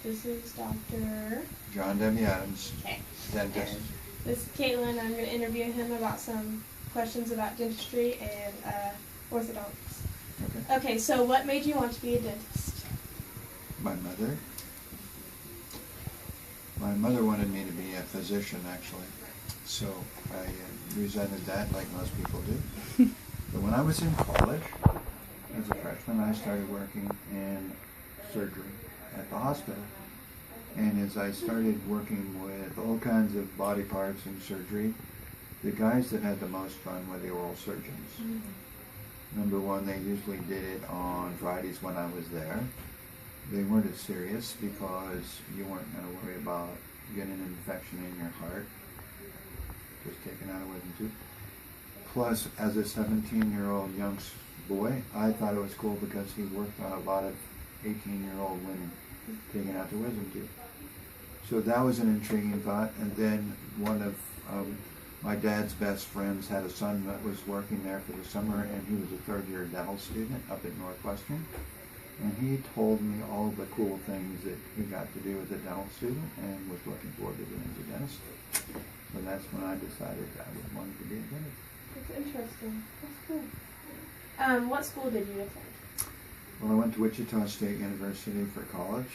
This is Dr. John W. Adams, Okay. dentist. And this is Caitlin. I'm going to interview him about some questions about dentistry and orthodontics. Okay. Okay, so what made you want to be a dentist? My mother. My mother wanted me to be a physician, actually. So I resented that like most people do. But when I was in college, as a freshman, I started working in surgery at the hospital. And as I started working with all kinds of body parts in surgery, the guys that had the most fun were the oral surgeons. Mm-hmm. Number one, they usually did it on Fridays when I was there. They weren't as serious because you weren't going to worry about getting an infection in your heart, just taking out a wisdom tooth. Plus, as a 17-year-old young boy, I thought it was cool because he worked on a lot of 18-year-old women taking out the wisdom tooth. So that was an intriguing thought. And then one of my dad's best friends had a son that was working there for the summer, and he was a third-year dental student up at Northwestern. And he told me all the cool things that he got to do as a dental student and was looking forward to doing as a dentist. So that's when I decided I would want to be a dentist. That's interesting. That's cool. What school did you attend? Well, I went to Wichita State University for college.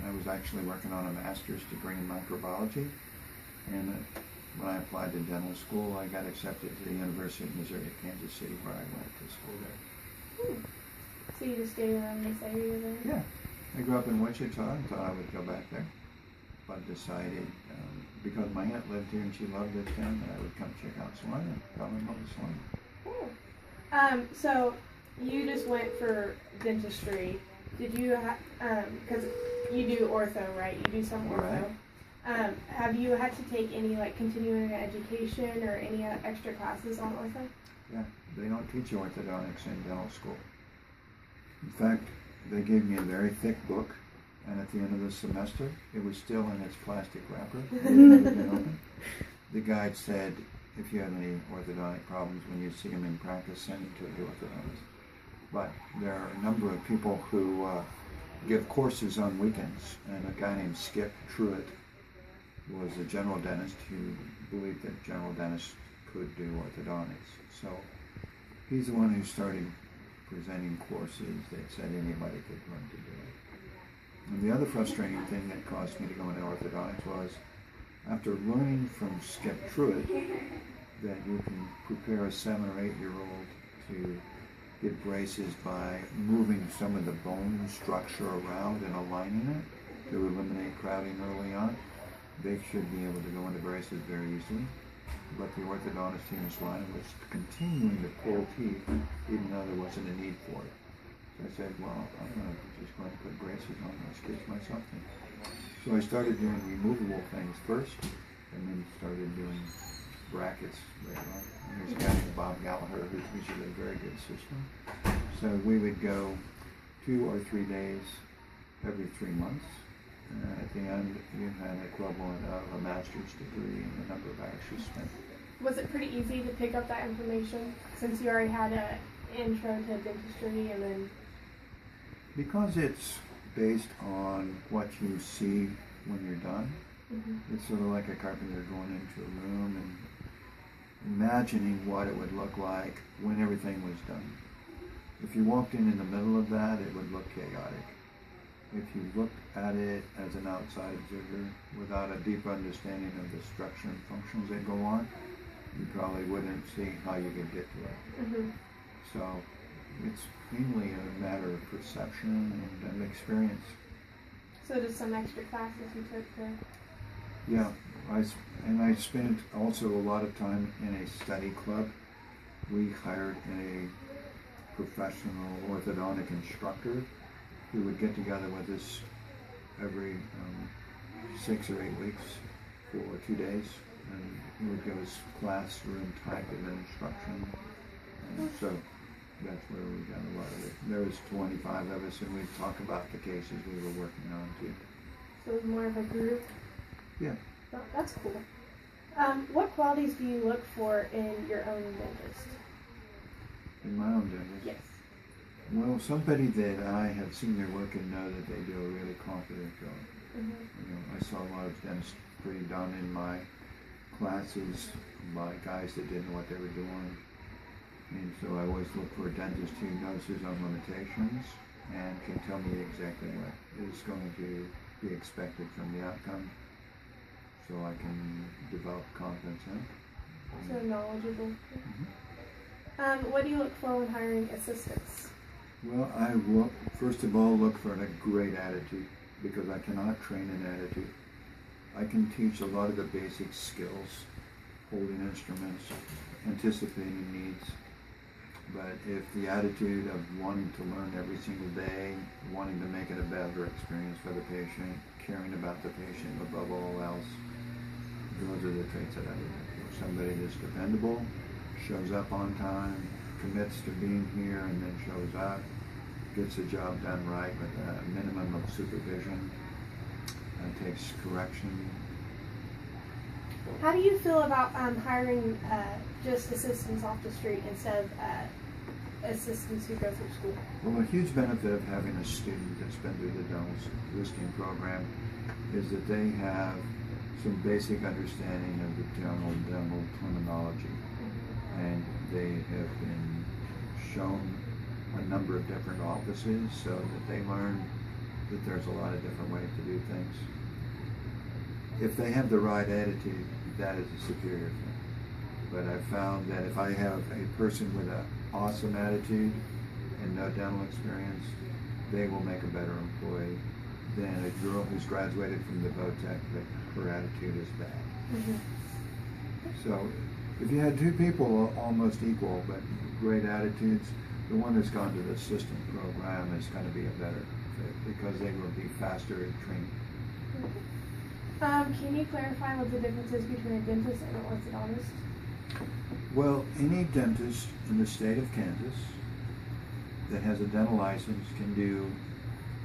I was actually working on a master's degree in microbiology. And when I applied to dental school, I got accepted to the University of Missouri at Kansas City, where I went to school there. So you just stayed around this area then? Yeah. I grew up in Wichita and thought I would go back there. But decided, because my aunt lived here and she loved this town, that I would come check out Salina and fell in love with Salina. Cool. So you just went for dentistry. Did you, because you do ortho, right? You do some ortho. Right. Have you had to take any continuing education or any extra classes on ortho? Yeah, they don't teach you orthodontics in dental school. In fact, they gave me a very thick book, and at the end of the semester, it was still in its plastic wrapper. It had never been opened. The guide said, if you have any orthodontic problems when you see them in practice, send them to the orthodontist. But there are a number of people who give courses on weekends, and a guy named Skip Truitt was a general dentist who believed that general dentists could do orthodontics. So he's the one who started presenting courses that said anybody could learn to do it. And the other frustrating thing that caused me to go into orthodontics was, after learning from Skip Truitt that you can prepare a 7 or 8-year-old to get braces by moving some of the bone structure around and aligning it to eliminate crowding early on, they should be able to go into braces very easily. But the orthodontist here in Salina was continuing to pull teeth even though there wasn't a need for it. So I said, well, I'm just going to put braces on those kids myself. So I started doing removable things first, and then started doing brackets later on. And there's a guy named Bob Gallagher who's usually a very good system. So we would go 2 or 3 days every 3 months. And at the end, you had an equivalent of a master's degree in the number of hours you spent. Was it pretty easy to pick up that information since you already had an intro to dentistry and then? Because it's based on what you see when you're done. Mm-hmm. It's sort of like a carpenter going into a room and imagining what it would look like when everything was done. If you walked in the middle of that, it would look chaotic. If you looked at it as an outside observer without a deep understanding of the structure and functions that go on, you probably wouldn't see how you could get to it. Mm-hmm. So it's mainly a matter of perception and experience. So just some extra classes you took to... Yeah, I spent also a lot of time in a study club. We hired a professional orthodontic instructor who would get together with us every 6 or 8 weeks for 2 days, and he would give us classroom type of instruction. And so that's where we got a lot of it. There was 25 of us, and we'd talk about the cases we were working on too. So it was more of a group? Yeah. Oh, that's cool. What qualities do you look for in your own dentist? In my own dentist? Yes. Well, somebody that I have seen their work and know that they do a really competent job. I saw a lot of dentistry done in my classes by guys that didn't know what they were doing. And so I always look for a dentist who knows his own limitations and can tell me exactly what is going to be expected from the outcome, so I can develop confidence in it. So knowledgeable. Mm-hmm. What do you look for when hiring assistants? Well, I first of all look for a great attitude, because I cannot train an attitude. I can teach a lot of the basic skills, holding instruments, anticipating needs, but if the attitude of wanting to learn every single day, wanting to make it a better experience for the patient, caring about the patient above all else, those are the traits that I would look for. Somebody that's dependable, shows up on time, commits to being here, and then shows up, gets the job done right with a minimum of supervision, takes correction. How do you feel about hiring just assistants off the street instead of assistants who go through school? Well, a huge benefit of having a student that's been through the dental listing program is that they have some basic understanding of the general dental terminology, and they have been shown a number of different offices so that they learn that there's a lot of different ways to do things. If they have the right attitude, that is a superior thing. But I've found that if I have a person with an awesome attitude and no dental experience, they will make a better employee than a girl who's graduated from the Votech but her attitude is bad. Mm-hmm. So if you had two people almost equal but great attitudes, the one that's gone to the assistant program is going to be a better fit because they will be faster at training. Can you clarify what the difference is between a dentist and an orthodontist? Well, any dentist in the state of Kansas that has a dental license can do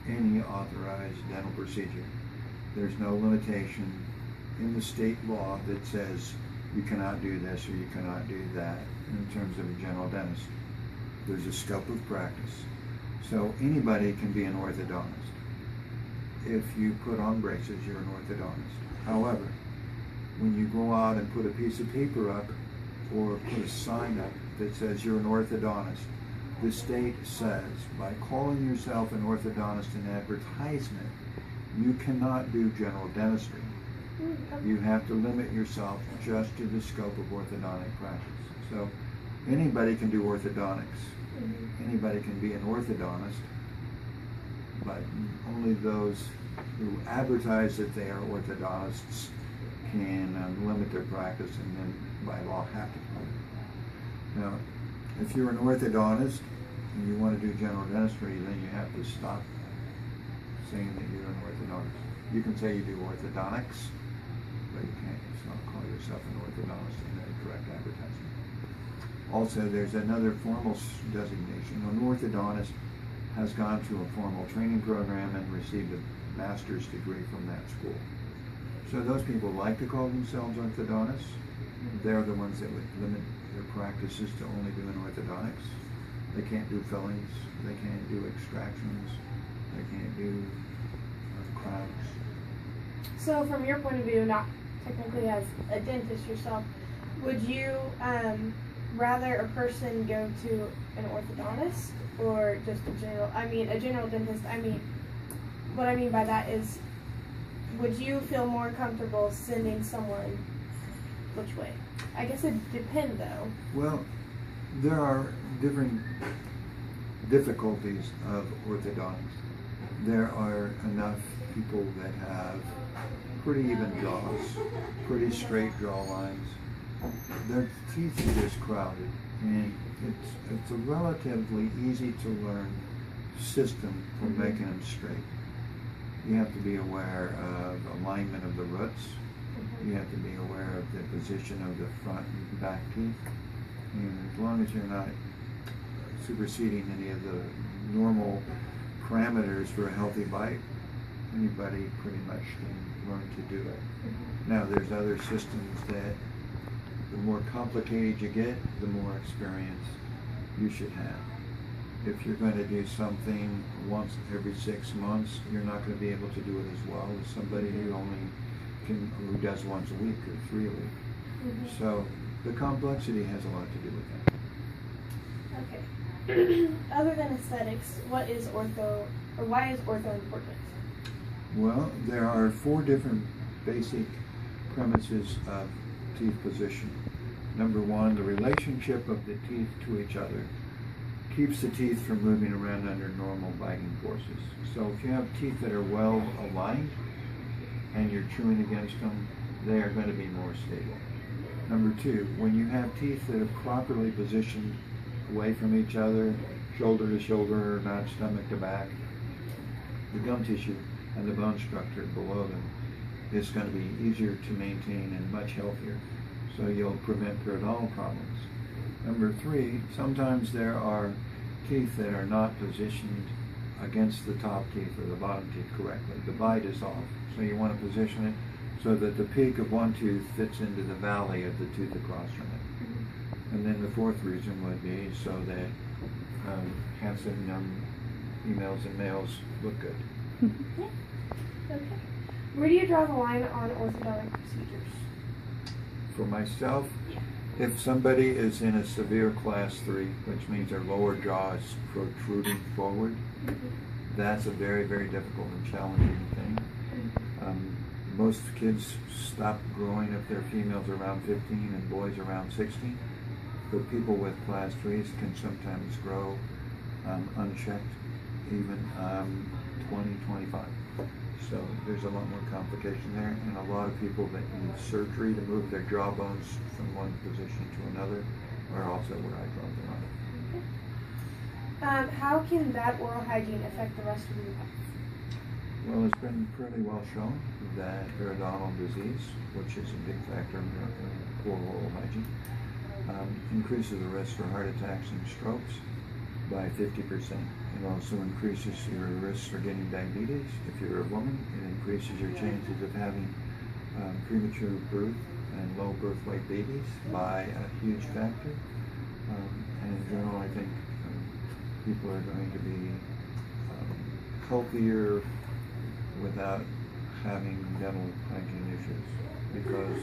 any authorized dental procedure. There's no limitation in the state law that says you cannot do this or you cannot do that in terms of a general dentist. There's a scope of practice. So anybody can be an orthodontist. If you put on braces, you're an orthodontist. However, when you go out and put a piece of paper up or put a sign up that says you're an orthodontist, the state says by calling yourself an orthodontist in advertisement, you cannot do general dentistry. You have to limit yourself just to the scope of orthodontic practice. So anybody can do orthodontics. Anybody can be an orthodontist, but only those who advertise that they are orthodontists can limit their practice and then by law have to. Now, if you're an orthodontist and you want to do general dentistry, then you have to stop saying that you're an orthodontist. You can say you do orthodontics, but you can't call yourself an orthodontist in a direct advertisement. Also, there's another formal designation. An orthodontist has gone to a formal training program and received a master's degree from that school. So those people like to call themselves orthodontists. They're the ones that would limit their practices to only doing orthodontics. They can't do fillings, they can't do extractions, they can't do crowns. So from your point of view, not technically as a dentist yourself, would you rather a person go to an orthodontist or just a general dentist? What I mean by that is, would you feel more comfortable sending someone which way? I guess it depends though. Well, there are different difficulties of orthodontics. There are enough people that have pretty even jaws, pretty straight jaw lines. Their teeth are just crowded, and it's a relatively easy to learn system for making them straight. You have to be aware of alignment of the roots. You have to be aware of the position of the front and back teeth. And as long as you're not superseding any of the normal parameters for a healthy bite, anybody pretty much can learn to do it. Now, there's other systems that the more complicated you get, the more experience you should have. if you're going to do something once every 6 months, you're not going to be able to do it as well as somebody who who does once a week or 3 a week. Mm-hmm. So the complexity has a lot to do with that. Okay. Other than aesthetics, what is ortho, or why is ortho important? Well, there are 4 different basic premises of teeth position. Number 1, the relationship of the teeth to each other keeps the teeth from moving around under normal biting forces. So if you have teeth that are well aligned and you're chewing against them, they are going to be more stable. Number 2, when you have teeth that are properly positioned away from each other, shoulder to shoulder, not stomach to back, the gum tissue and the bone structure below them is going to be easier to maintain and much healthier. So you'll prevent periodontal problems. Number 3, sometimes there are teeth that are not positioned against the top teeth or the bottom teeth correctly. The bite is off. So you want to position it so that the peak of one tooth fits into the valley of the tooth across from it. And then the 4th reason would be so that handsome young females and males look good. Okay. Where do you draw the line on orthodontic procedures? For myself, Yeah. if somebody is in a severe class 3, which means their lower jaw is protruding forward, that's a very, very difficult and challenging thing. Most kids stop growing if they're females around 15 and boys around 16. But people with class 3s can sometimes grow unchecked, even 20, 25. So there's a lot more complication there, and a lot of people that need surgery to move their jaw bones from one position to another are also where I draw the line. How can bad oral hygiene affect the rest of your health? Well, it's been pretty well shown that periodontal disease, which is a big factor in poor oral hygiene, increases the risk for heart attacks and strokes by 50%. It also increases your risk for getting diabetes. If you're a woman, it increases your chances of having premature birth and low birth weight babies by a huge factor. And in general, I think people are going to be healthier without having dental hygiene issues, because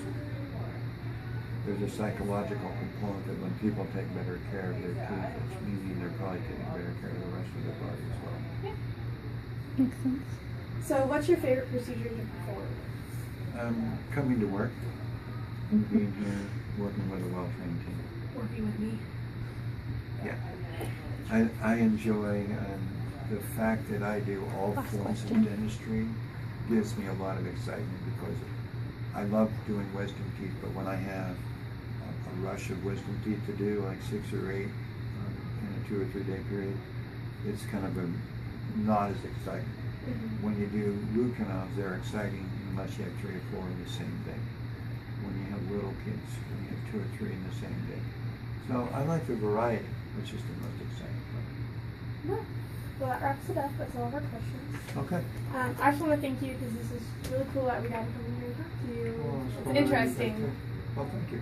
there's a psychological component that when people take better care of their teeth, it's meaning they're probably taking better care of the rest of their body as well. Yeah. Makes sense. So what's your favorite procedure to perform? Coming to work, being here, working with a well-trained team. Working with me. Yeah. I enjoy the fact that I do all Last forms of question. dentistry gives me a lot of excitement, because I love doing wisdom teeth, but when I have a rush of wisdom teeth to do, like 6 or 8 in a 2 or 3 day period, it's kind of not as exciting. When you do root canals, they're exciting unless you have 3 or 4 in the same day. When you have little kids, when you have 2 or 3 in the same day. So I like the variety, which is the most exciting part. No. Well, that wraps it up. That's all of our questions. Okay. I just want to thank you because this is really cool that we got to come in here and talk to you. Well, It's interesting. well, thank you.